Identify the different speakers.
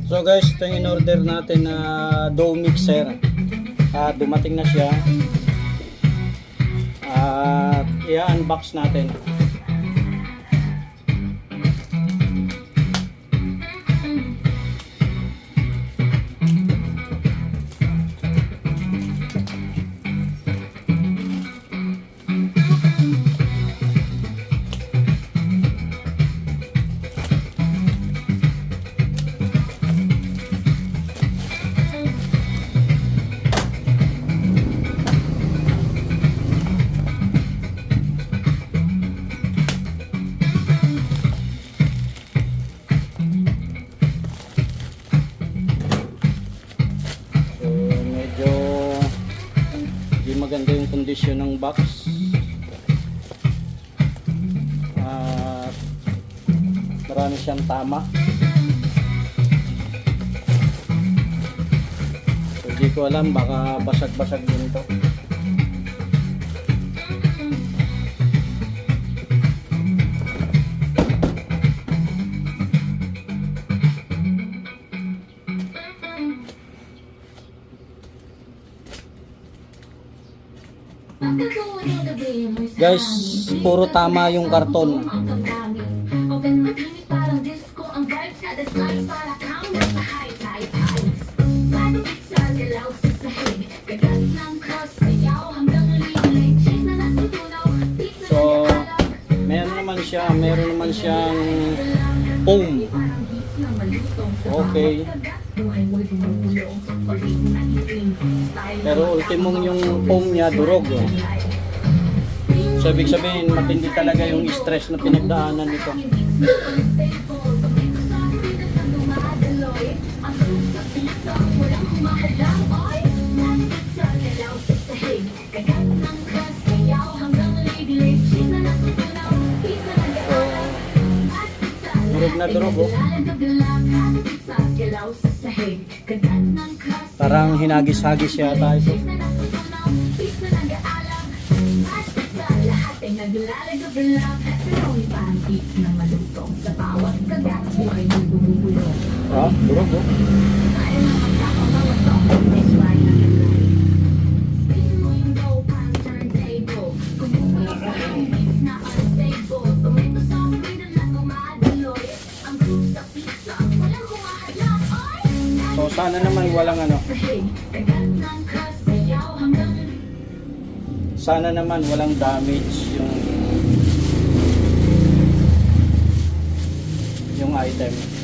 Speaker 1: So guys, ito yung in-order natin na dough mixer. Dumating na siya. At i-unbox natin. Maganda yung kondisyon ng box at marami siyang tama. So, di ko alam, baka basag-basag din ito. Guys, puro tama yung karton. So, meron naman siyang foam. Okay. Pero ultimong yung foam niya durog. So ibig sabihin matindi talaga yung stress na pinagdaanan nito. Durog na durog oh. Parang hinagis-hagis yata ito. Durog oh. So sana naman walang sana naman walang damage yung item.